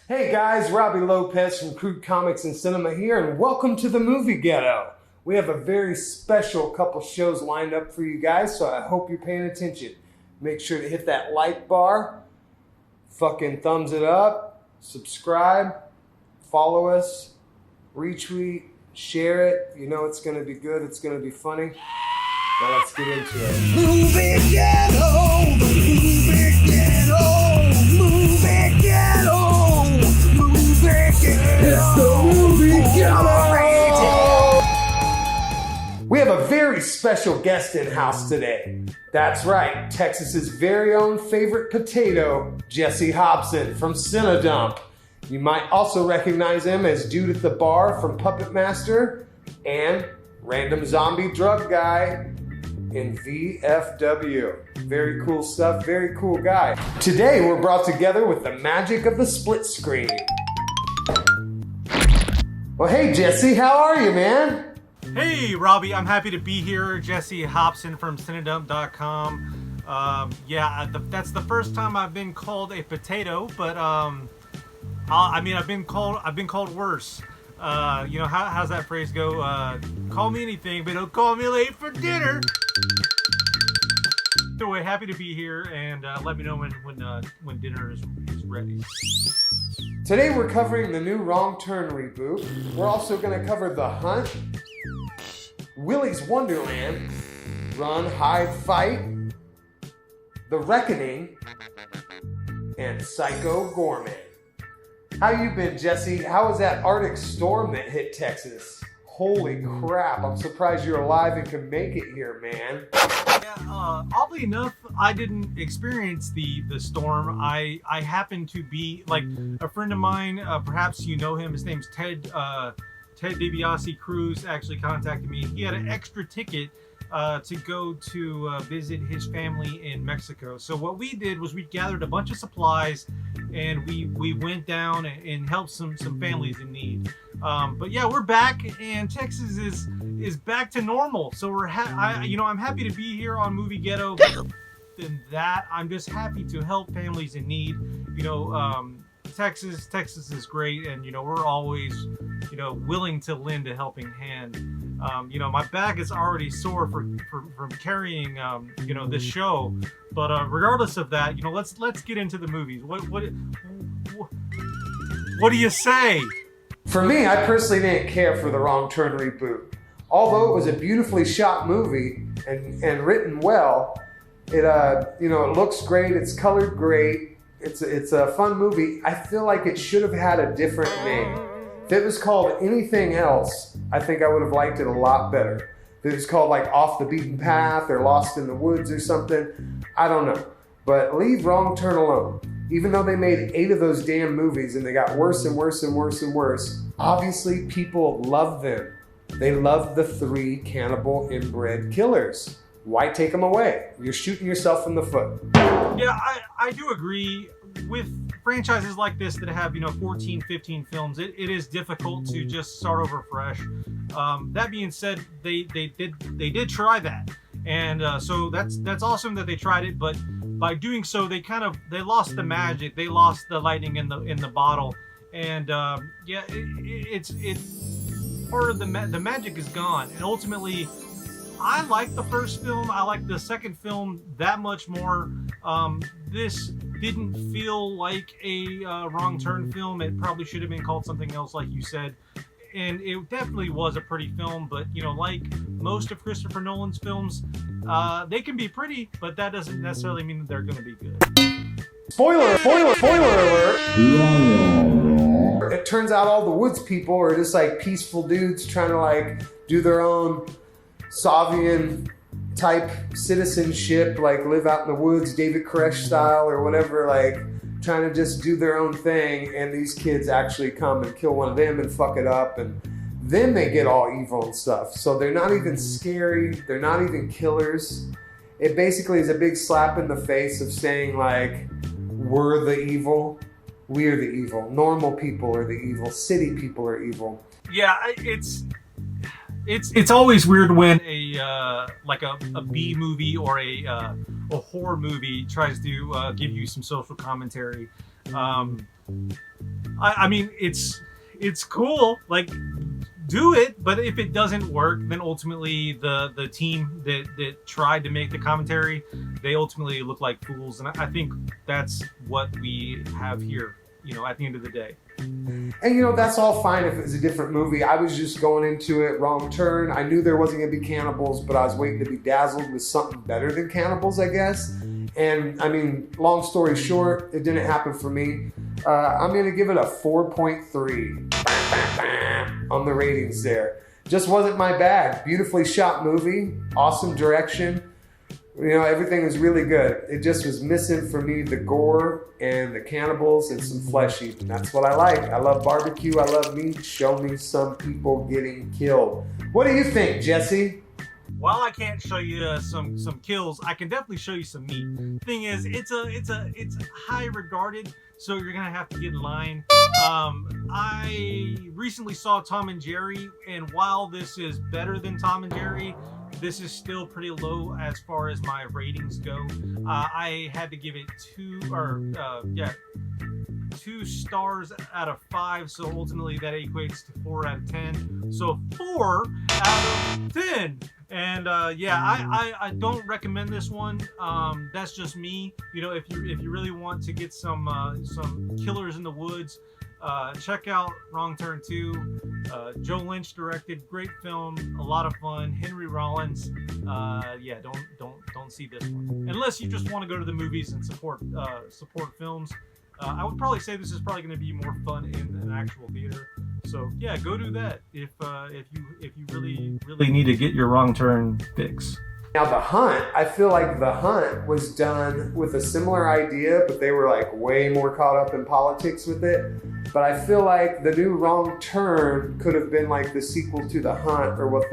Hey guys, Robbie Lopez from Crude Comics and Cinema here, and welcome to the Movie Ghetto. We have a very special couple shows lined up for you guys, so I hope you're paying attention. Make sure to hit that like bar, fucking thumbs it up, subscribe, follow us, retweet, share it. You know it's going to be good, it's going to be funny. Now let's get into it. Movie Ghetto, Movie Ghetto, Movie Ghetto, Movie Ghetto. It's the Movie Ghetto. We have a very special guest in house today. That's right, Texas's very own favorite potato, Jessie Hobson from Cinedump. You might also recognize him as Dude at the Bar from Puppet Master and Random Zombie Drug Guy in VFW. Very cool stuff, very cool guy. Today we're brought together with the magic of the split screen. Well, hey Jessie, how are you, man? Hey Robbie, I'm happy to be here. Jessie Hobson from cinedump.com. That's the first time I've been called a potato, but I've been called worse. How's that phrase go? Call me anything, but don't call me late for dinner. Anyway, happy to be here, and let me know when dinner is ready. Today we're covering the new Wrong Turn reboot. We're also going to cover The Hunt, Willy's Wonderland, Run, Hide, Fight, The Reckoning, and Psycho Gourmet. How you been, Jessie? How was that Arctic storm that hit Texas? Holy crap, I'm surprised you're alive and can make it here, man. Yeah, oddly enough, I didn't experience the storm. I happened to be, like, a friend of mine, perhaps you know him, his name's Ted DiBiase Cruz, actually contacted me. He had an extra ticket to go to visit his family in Mexico. So what we did was we gathered a bunch of supplies and we went down and helped some families in need. But yeah, we're back and Texas is back to normal. So I'm happy to be here on Movie Ghetto. Than that, I'm just happy to help families in need. Texas is great, and we're always willing to lend a helping hand. My back is already sore from carrying this show, but regardless of that, let's get into the movies. What do you say? For me, I personally didn't care for the Wrong Turn reboot. Although it was a beautifully shot movie and written well, it looks great, it's colored great, it's a fun movie. I feel like it should have had a different name. If it was called anything else, I think I would have liked it a lot better. If it was called like Off the Beaten Path or Lost in the Woods or something, I don't know. But leave Wrong Turn alone. Even though they made 8 of those damn movies and they got worse and worse and worse and worse, obviously people love them. They love the 3 cannibal inbred killers. Why take them away? You're shooting yourself in the foot. Yeah, I do agree. With franchises like this that have 14, 15 films, it is difficult to just start over fresh. That being said, they did try that, and so that's awesome that they tried it. But by doing so, they lost the magic. They lost the lightning in the bottle, and it's part of the magic is gone. And ultimately, I like the first film. I like the second film that much more. This didn't feel like a Wrong Turn film. It probably should have been called something else, like you said. And it definitely was a pretty film, but like most of Christopher Nolan's films, they can be pretty, but that doesn't necessarily mean that they're going to be good. Spoiler alert! It turns out all the woods people are just like peaceful dudes trying to like do their own Soviet type citizenship, like live out in the woods, David Koresh style or whatever, like trying to just do their own thing, and these kids actually come and kill one of them and fuck it up, and then they get all evil and stuff. So they're not even scary, they're not even killers. It basically is a big slap in the face of saying like, we're the evil, we're the evil, normal people are the evil, city people are evil. Yeah, it's always weird when a B movie or a horror movie tries to give you some social commentary. I mean, it's cool. Like, do it, but if it doesn't work, then ultimately the team that tried to make the commentary, they ultimately look like fools, and I think that's what we have here, you know, at the end of the day. And you know, that's all fine if it was a different movie. I was just going into it wrong turn. I knew there wasn't gonna be cannibals, but I was waiting to be dazzled with something better than cannibals, I guess. And I mean, long story short, it didn't happen for me. I'm gonna give it a 4.3 on the ratings there. Just wasn't my bag. Beautifully shot movie, awesome direction. You know, everything was really good. It just was missing for me the gore and the cannibals and some flesh eating. That's what I like. I love barbecue. I love meat. Show me some people getting killed. What do you think, Jesse? While I can't show you some kills, I can definitely show you some meat. Thing is, it's high regarded, so you're gonna have to get in line. I recently saw Tom and Jerry, and while this is better than Tom and Jerry, this is still pretty low as far as my ratings go. I had to give it 2 stars out of 5, so ultimately that equates to 4 out of 10. So 4 out of 10. And I don't recommend this one. That's just me. You know, if you really want to get some killers in the woods, check out Wrong Turn 2. Joe Lynch directed, great film, a lot of fun. Henry Rollins. Don't see this one unless you just want to go to the movies and support films. I would probably say this is probably going to be more fun in an actual theater. So yeah, go do that if you really need to get your Wrong Turn fix. Now The Hunt, I feel like The Hunt was done with a similar idea, but they were like way more caught up in politics with it. But I feel like the new Wrong Turn could have been like the sequel to The Hunt, or what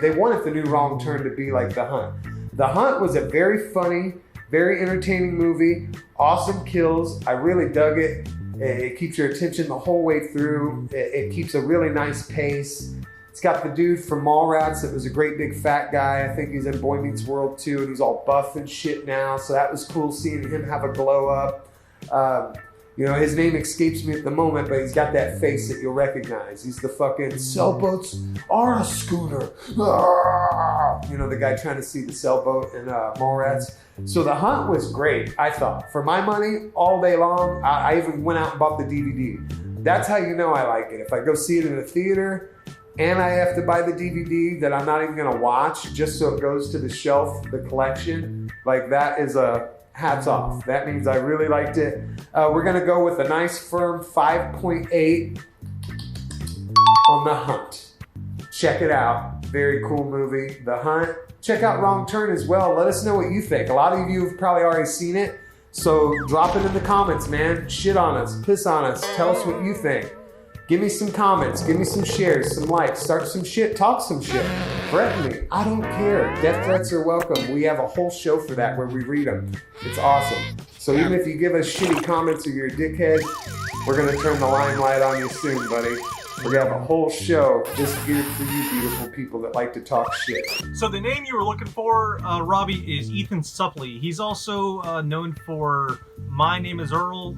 they wanted the new Wrong Turn to be like The Hunt. The Hunt was a very funny, very entertaining movie. Awesome kills. I really dug it. It keeps your attention the whole way through. It keeps a really nice pace. It's got the dude from Mallrats that was a great big fat guy. I think he's in Boy Meets World too, and he's all buff and shit now. So that was cool seeing him have a glow up. You know, his name escapes me at the moment, but he's got that face that you'll recognize. He's the fucking sailboats are a scooter. You know, the guy trying to see the sailboat in Mallrats. So The Hunt was great, I thought. For my money, all day long. I even went out and bought the DVD. That's how you know I like it. If I go see it in a theater and I have to buy the DVD that I'm not even gonna watch just so it goes to the shelf, the collection, like that is a hats off. That means I really liked it. We're gonna go with a nice firm 5.8 on The Hunt. Check it out. Very cool movie, The Hunt. Check out Wrong Turn as well. Let us know what you think. A lot of you have probably already seen it, so drop it in the comments, man. Shit on us, piss on us, tell us what you think. Give me some comments, give me some shares, some likes, start some shit, talk some shit. Threaten me, I don't care. Death threats are welcome. We have a whole show for that where we read them. It's awesome. So even if you give us shitty comments or you're a dickhead, we're gonna turn the limelight on you soon, buddy. We're gonna have a whole show just geared for you beautiful people that like to talk shit. So the name you were looking for, Robbie, is Ethan Suplee. He's also known for My Name is Earl.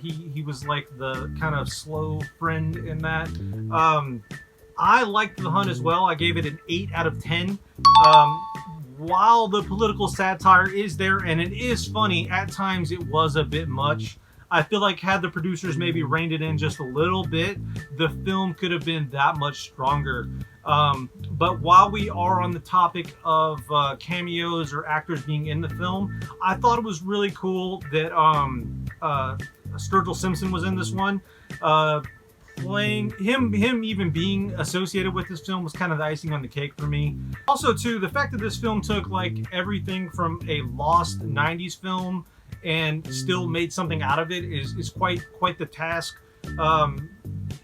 He was like the kind of slow friend in that. I liked The Hunt as well. I gave it an 8 out of 10. While the political satire is there and it is funny, at times it was a bit much. I feel like had the producers maybe reined it in just a little bit, the film could have been that much stronger. But while we are on the topic of cameos or actors being in the film, I thought it was really cool that Sturgill Simpson was in this one. Playing him even being associated with this film was kind of the icing on the cake for me. Also, too, the fact that this film took like everything from a lost 90s film and still made something out of it is quite the task.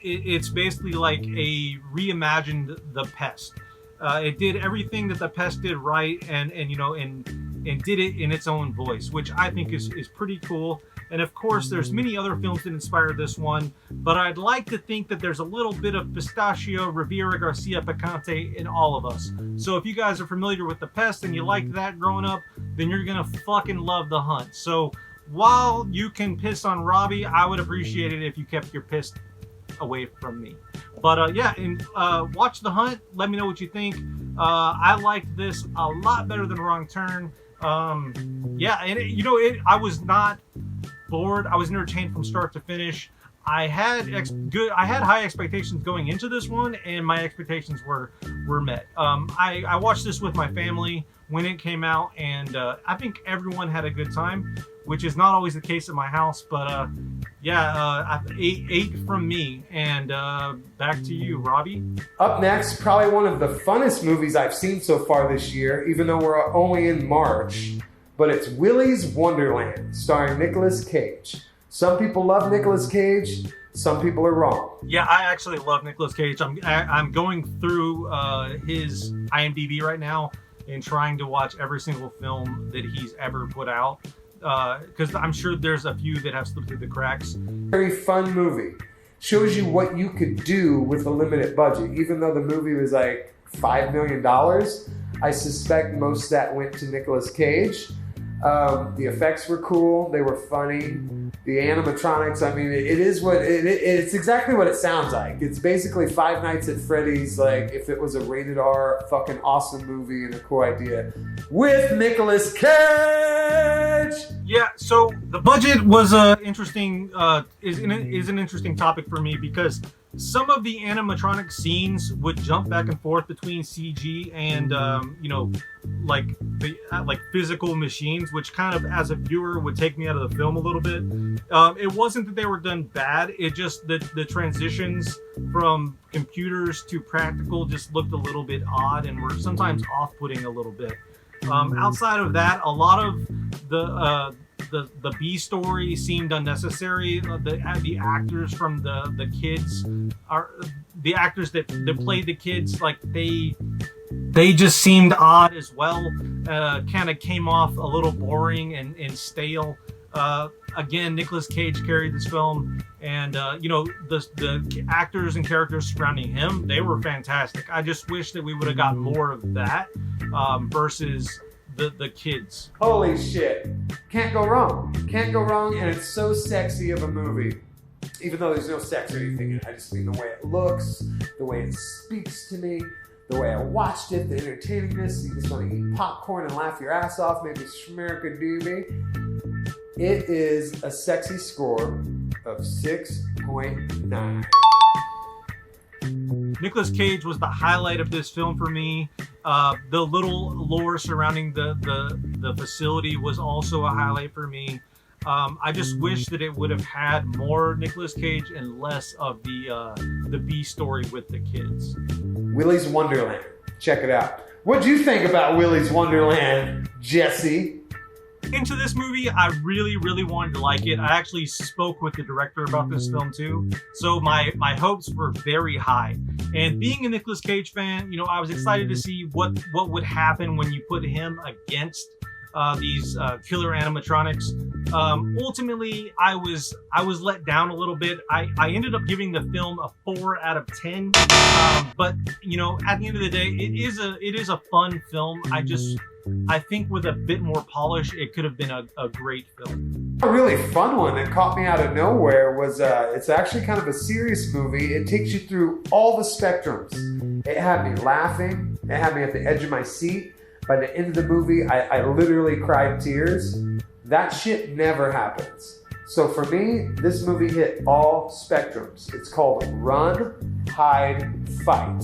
It's basically like a reimagined The Pest. It did everything that The Pest did right, and did it in its own voice, which I think is pretty cool. And of course, there's many other films that inspired this one, but I'd like to think that there's a little bit of Pistachio Rivera Garcia Picante in all of us. So if you guys are familiar with The Pest and you liked that growing up, then you're gonna fucking love The Hunt. So while you can piss on Robbie, I would appreciate it if you kept your piss away from me. But yeah, and watch The Hunt. Let me know what you think. I liked this a lot better than Wrong Turn. Yeah, and I was not bored. I was entertained from start to finish. I had high expectations going into this one, and my expectations were met. I watched this with my family when it came out, and I think everyone had a good time, which is not always the case at my house. But yeah, eight from me, and back to you, Robbie. Up next, probably one of the funnest movies I've seen so far this year, even though we're only in March, but it's Willy's Wonderland, starring Nicolas Cage. Some people love Nicolas Cage, some people are wrong. Yeah, I actually love Nicolas Cage. I'm going through his IMDb right now and trying to watch every single film that he's ever put out, because I'm sure there's a few that have slipped through the cracks. Very fun movie. Shows you what you could do with a limited budget. Even though the movie was like $5 million, I suspect most of that went to Nicolas Cage. The effects were cool. They were funny. The animatronics, I mean, it's exactly what it sounds like. It's basically Five Nights at Freddy's, like if it was a rated R fucking awesome movie and a cool idea with Nicolas Cage. Yeah, so the budget was interesting. Is an interesting topic for me because some of the animatronic scenes would jump back and forth between CG and like physical machines, which kind of as a viewer would take me out of the film a little bit. It wasn't that they were done bad. It just the transitions from computers to practical just looked a little bit odd and were sometimes off-putting a little bit. Outside of that, a lot of the B story seemed unnecessary. The actors from the kids are the actors that played the kids, like they just seemed odd as well. Kind of came off a little boring and stale. Again, Nicolas Cage carried this film, and the actors and characters surrounding him, they were fantastic. I just wish that we would have gotten more of that versus the kids. Holy shit. Can't go wrong. Can't go wrong, and it's so sexy of a movie. Even though there's no sex or anything in it. I just mean the way it looks, the way it speaks to me, the way I watched it, the entertainingness. You just want to eat popcorn and laugh your ass off, maybe schmirka-doobie. It is a sexy score of 6.9. Nicolas Cage was the highlight of this film for me. The little lore surrounding the facility was also a highlight for me. I just wish that it would have had more Nicolas Cage and less of the B story with the kids. Willy's Wonderland. Check it out. What'd you think about Willy's Wonderland, Jessie? Into this movie, I really, really wanted to like it. I actually spoke with the director about this film too, so my hopes were very high. And being a Nicolas Cage fan, I was excited to see what would happen when you put him against these killer animatronics. Ultimately, I was let down a little bit. I ended up giving the film a 4 out of 10. But at the end of the day, it is a fun film. I think with a bit more polish, it could have been a great film. A really fun one that caught me out of nowhere was, it's actually kind of a serious movie. It takes you through all the spectrums. It had me laughing. It had me at the edge of my seat. By the end of the movie, I literally cried tears. That shit never happens. So for me, this movie hit all spectrums. It's called Run, Hide, Fight.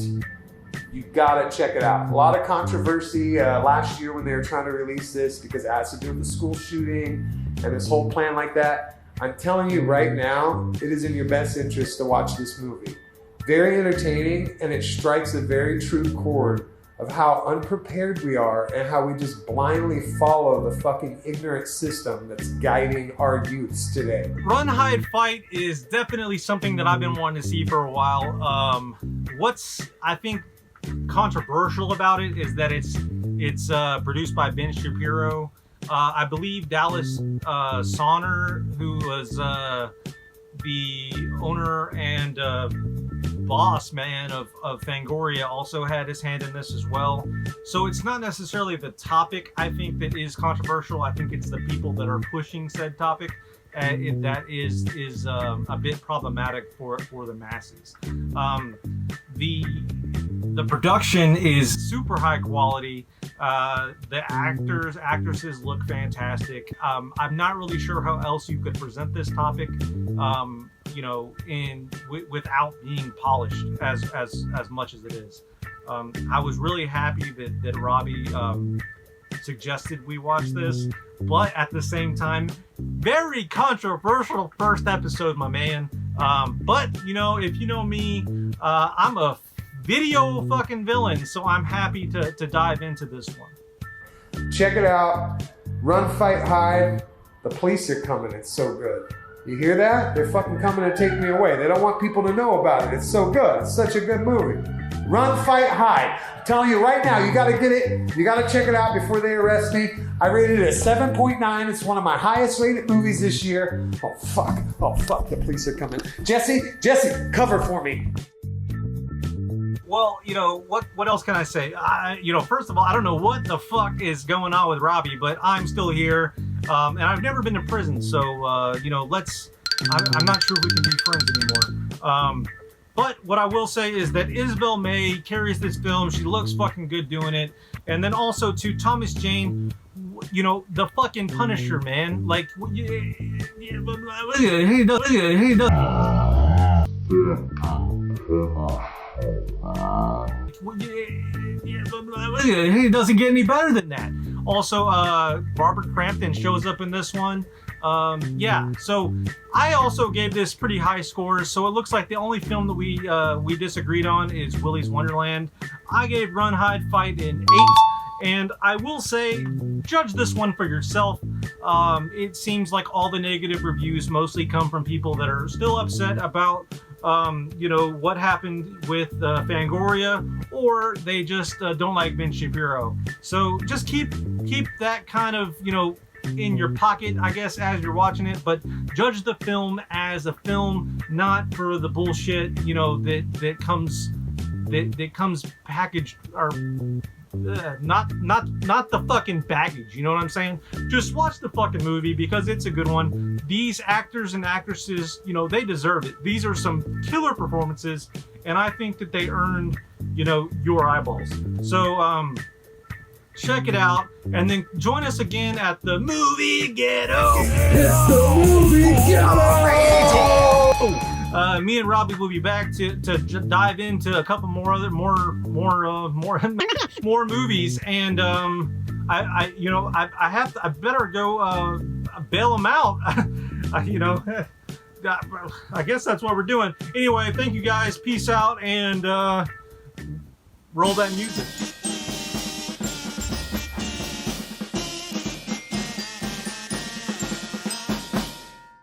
You gotta check it out. A lot of controversy last year when they were trying to release this because it has to do with the school shooting and this whole plan like that. I'm telling you right now, it is in your best interest to watch this movie. Very entertaining, and it strikes a very true chord of how unprepared we are and how we just blindly follow the fucking ignorant system that's guiding our youths today. Run, Hide, Fight is definitely something that I've been wanting to see for a while. What's, I think, controversial about it is that it's produced by Ben Shapiro. I believe Dallas Sonner, who was the owner and boss man of Fangoria also had his hand in this as well. So it's not necessarily the topic I think that is controversial. I think it's the people that are pushing said topic that is a bit problematic for the masses. The production is super high quality. The actors, actresses look fantastic. I'm not really sure how else you could present this topic, you know, without being polished as much as it is. I was really happy that Robbie suggested we watch this, but at the same time, very controversial first episode, my man. But you know, if you know me, I'm a video fucking villain, so I'm happy to dive into this one. Check it out. Run, fight, hide. The police are coming. It's so good. You hear that? They're fucking coming to take me away. They don't want people to know about it. It's so good. It's such a good movie. Run, fight, hide. I'm telling you right now, you gotta get it. You gotta check it out before they arrest me. I rated it a 7.9. It's one of my highest rated movies this year. Oh fuck. Oh fuck. The police are coming. Jesse, cover for me. Well, you know, what else can I say? You know, first of all, I don't know what the fuck is going on with Robbie, but I'm still here, and I've never been to prison, so, you know, I'm not sure if we can be friends anymore. But what I will say is that Isabel May carries this film. She looks fucking good doing it. And then also to Thomas Jane, you know, the fucking Punisher, man. Like, he does. He doesn't get any better than that. Also, Robert Crampton shows up in this one. Yeah, so I also gave this pretty high scores. So it looks like the only film that we disagreed on is Willy's Wonderland. I gave Run, Hide, Fight an 8. And I will say, judge this one for yourself. It seems like all the negative reviews mostly come from people that are still upset about you know, what happened with Fangoria, or they just don't like Ben Shapiro. So just keep that kind of, you know, in your pocket, I guess, as you're watching it, but judge the film as a film, not for the bullshit, you know, that comes packaged, or not the fucking baggage, you know what I'm saying? Just watch the fucking movie because it's a good one. These actors and actresses, you know, they deserve it. These are some killer performances, and I think that they earned, you know, your eyeballs. So check it out, and then join us again at the Movie Ghetto. It's the Movie Ghetto. Me and Robbie will be back to dive into a couple more more movies, and I better go bail them out. You know, I guess that's what we're doing. Anyway, thank you guys. Peace out, and roll that music.